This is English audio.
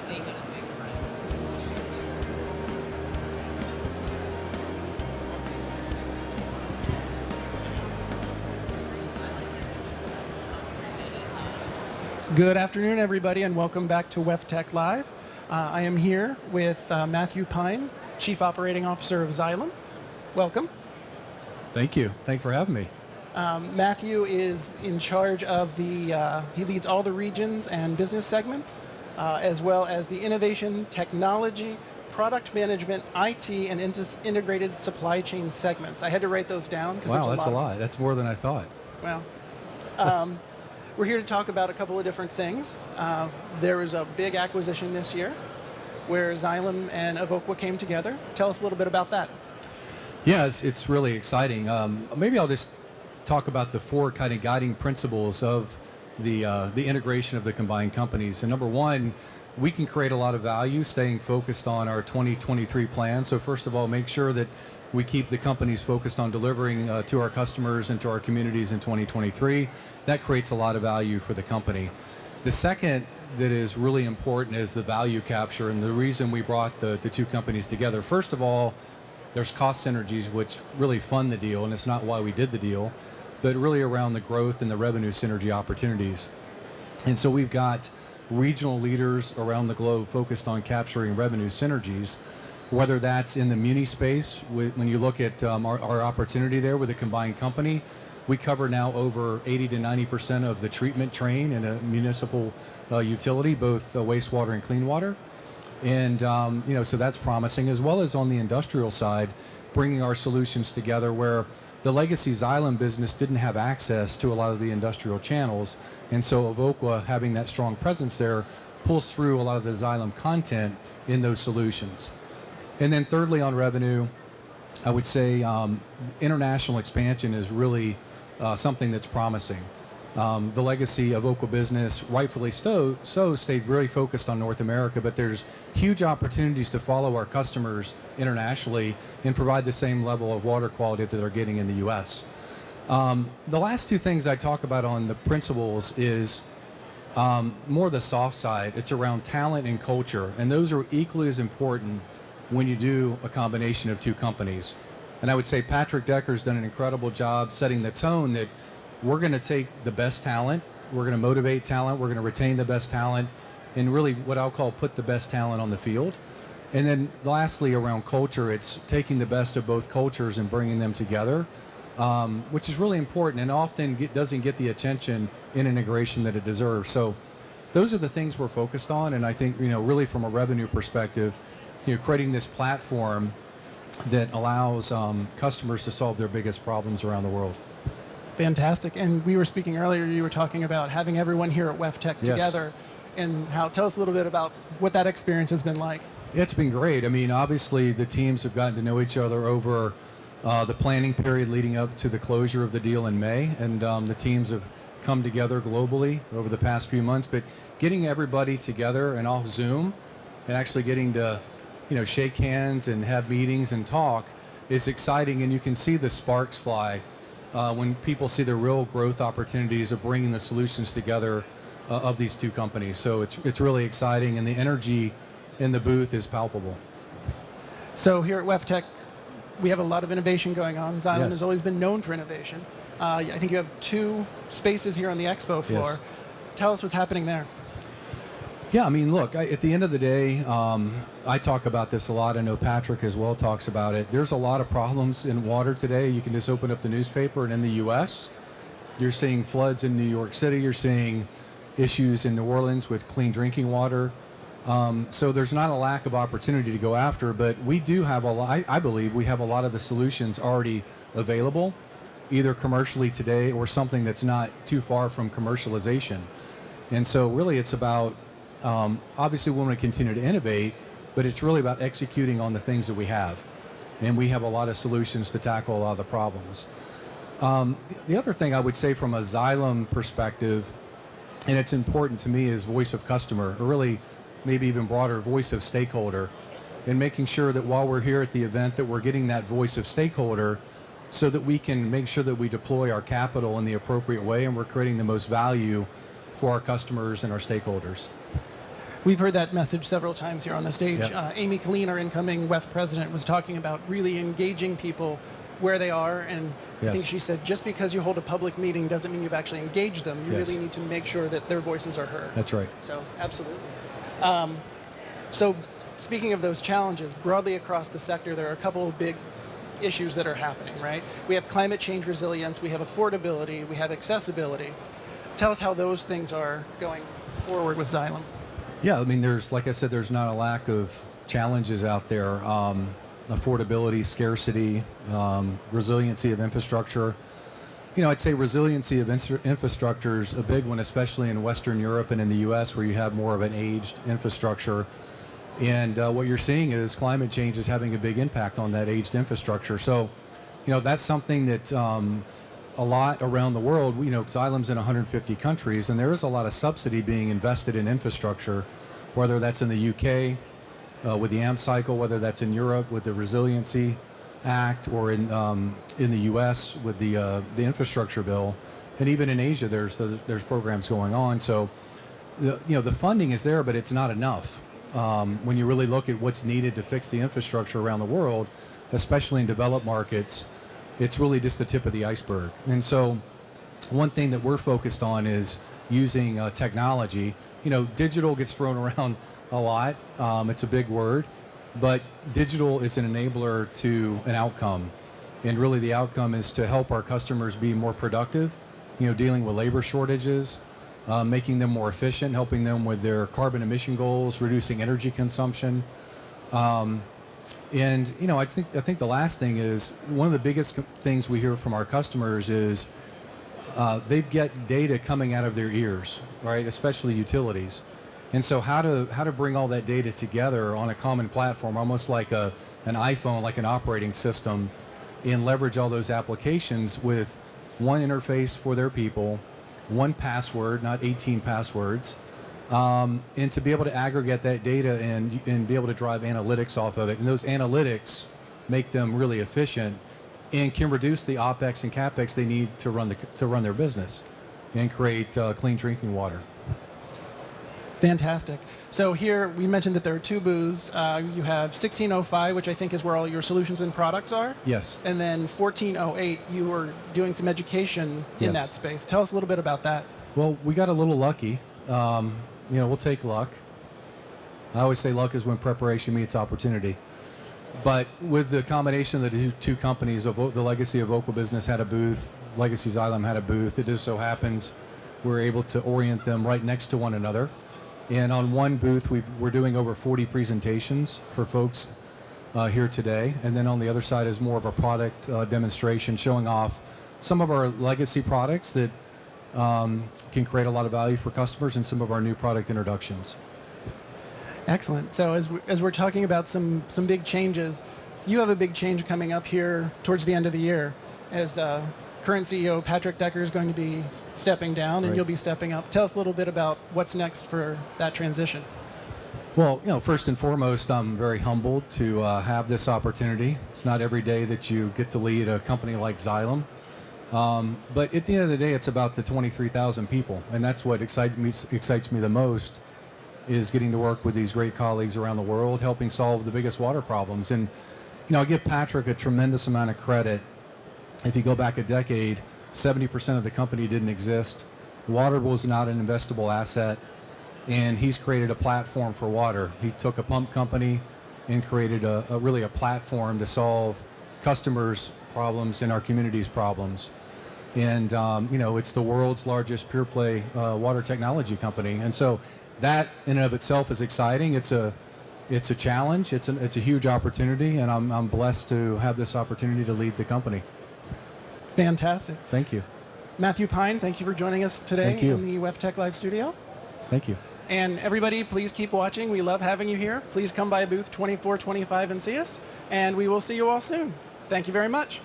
Good afternoon, everybody, and welcome back to WEFTEC Live. I am here with Matthew Pine, Chief Operating Officer of Xylem. Welcome. Thank you. Thanks for having me. Matthew is in charge of he leads all the regions and business segments, as well as the innovation, technology, product management, IT, and integrated supply chain segments. I had to write those down because wow, that's a lot. That's more than I thought. Well, we're here to talk about a couple of different things. There was a big acquisition this year where Xylem and Evoqua came together. Tell us a little bit about that. Yeah, it's really exciting. Maybe I'll just talk about the four kind of guiding principles of the integration of the combined companies. And number one, we can create a lot of value staying focused on our 2023 plan. So first of all, make sure that we keep the companies focused on delivering to our customers and to our communities in 2023. That creates a lot of value for the company. The second that is really important is the value capture, and the reason we brought the two companies together. First of all, there's cost synergies which really fund the deal, and it's not why we did the deal, but really around the growth and the revenue synergy opportunities. And so we've got regional leaders around the globe focused on capturing revenue synergies, whether that's in the muni space. When you look at our opportunity there with a combined company, we cover now over 80 to 90% of the treatment train in a municipal utility, both wastewater and clean water. And so that's promising, as well as on the industrial side, bringing our solutions together where the legacy Xylem business didn't have access to a lot of the industrial channels. And so Evoqua, having that strong presence there, pulls through a lot of the Xylem content in those solutions. And then thirdly, on revenue, I would say international expansion is really something that's promising. The legacy of Evoqua business, rightfully so, stayed very focused on North America, but there's huge opportunities to follow our customers internationally and provide the same level of water quality that they're getting in the US. The last two things I talk about on the principles is more the soft side. It's around talent and culture, and those are equally as important when you do a combination of two companies. And I would say Patrick Decker's done an incredible job setting the tone that we're going to take the best talent, we're going to motivate talent, we're going to retain the best talent, and really what I'll call put the best talent on the field. And then lastly, around culture, it's taking the best of both cultures and bringing them together, which is really important and often doesn't get the attention in integration that it deserves. So those are the things we're focused on, and I think really from a revenue perspective, creating this platform that allows customers to solve their biggest problems around the world. Fantastic. And we were speaking earlier, you were talking about having everyone here at WEFTEC together, and tell us a little bit about what that experience has been like. It's been great. I mean, obviously the teams have gotten to know each other over the planning period leading up to the closure of the deal in May, and the teams have come together globally over the past few months, but getting everybody together and off Zoom and actually getting to shake hands and have meetings and talk is exciting, and you can see the sparks fly when people see the real growth opportunities of bringing the solutions together of these two companies. So it's really exciting, and the energy in the booth is palpable. So here at WEFTEC, we have a lot of innovation going on. Xylem has always been known for innovation. I think you have two spaces here on the expo floor. Yes. Tell us what's happening there. Yeah, I mean, look, at the end of the day, I talk about this a lot. I know Patrick as well talks about it. There's a lot of problems in water today. You can just open up the newspaper, and in the U.S., you're seeing floods in New York City. You're seeing issues in New Orleans with clean drinking water. So there's not a lack of opportunity to go after, but we do have a lot, I believe we have a lot of the solutions already available, either commercially today or something that's not too far from commercialization. And so really it's about, obviously we want to continue to innovate, but it's really about executing on the things that we have. And we have a lot of solutions to tackle a lot of the problems. The other thing I would say from a Xylem perspective, and it's important to me, is voice of customer, or really maybe even broader, voice of stakeholder, and making sure that while we're here at the event that we're getting that voice of stakeholder so that we can make sure that we deploy our capital in the appropriate way and we're creating the most value for our customers and our stakeholders. We've heard that message several times here on the stage. Yep. Amy Colleen, our incoming WEF president, was talking about really engaging people where they are, and I think she said just because you hold a public meeting doesn't mean you've actually engaged them. You really need to make sure that their voices are heard. That's right. So, absolutely. So, speaking of those challenges, broadly across the sector, there are a couple of big issues that are happening, right? We have climate change resilience, we have affordability, we have accessibility. Tell us how those things are going forward with Xylem. Yeah, I mean, like I said, there's not a lack of challenges out there. Affordability, scarcity, resiliency of infrastructure. I'd say resiliency of infrastructure is a big one, especially in Western Europe and in the U.S., where you have more of an aged infrastructure. And what you're seeing is climate change is having a big impact on that aged infrastructure. So, that's something that a lot around the world, Xylem's in 150 countries, and there is a lot of subsidy being invested in infrastructure, whether that's in the UK with the AMP cycle, whether that's in Europe with the Resiliency Act, or in the U.S. with the infrastructure bill, and even in Asia there's programs going on. So, the funding is there, but it's not enough. When you really look at what's needed to fix the infrastructure around the world, especially in developed markets, it's really just the tip of the iceberg. And so one thing that we're focused on is using technology. Digital gets thrown around a lot. It's a big word, but digital is an enabler to an outcome. And really the outcome is to help our customers be more productive, dealing with labor shortages, making them more efficient, helping them with their carbon emission goals, reducing energy consumption. And I think the last thing is, one of the biggest things we hear from our customers is they get data coming out of their ears, right? Especially utilities. And so how to bring all that data together on a common platform, almost like an iPhone, like an operating system, and leverage all those applications with one interface for their people, one password, not 18 passwords, and to be able to aggregate that data and be able to drive analytics off of it. And those analytics make them really efficient and can reduce the OPEX and CAPEX they need to run their business and create clean drinking water. Fantastic. So here we mentioned that there are two booths. You have 1605, which I think is where all your solutions and products are. Yes. And then 1408, you were doing some education in that space. Tell us a little bit about that. Well, we got a little lucky. We'll take luck. I always say luck is when preparation meets opportunity. But with the combination of the two companies, the legacy of Evoqua business had a booth, legacy Xylem had a booth. It just so happens we're able to orient them right next to one another. And on one booth, we're doing over 40 presentations for folks here today. And then on the other side is more of a product demonstration showing off some of our legacy products that can create a lot of value for customers, and some of our new product introductions. Excellent. So as we're talking about some big changes, you have a big change coming up here towards the end of the year, as current CEO Patrick Decker is going to be stepping down, and you'll be stepping up. Tell us a little bit about what's next for that transition. Well, first and foremost, I'm very humbled to have this opportunity. It's not every day that you get to lead a company like Xylem. But at the end of the day, it's about the 23,000 people, and that's what excites me the most, is getting to work with these great colleagues around the world, helping solve the biggest water problems. And I give Patrick a tremendous amount of credit. If you go back a decade, 70% of the company didn't exist. Water was not an investable asset, and he's created a platform for water. He took a pump company and created really a platform to solve customers' problems and our community's problems. And it's the world's largest pure play water technology company. And so that in and of itself is exciting. It's a challenge. It's a huge opportunity, and I'm blessed to have this opportunity to lead the company. Fantastic. Thank you. Matthew Pine, thank you for joining us today in the WEFTEC Live Studio. Thank you. And everybody, please keep watching. We love having you here. Please come by booth 2425 and see us, and we will see you all soon. Thank you very much.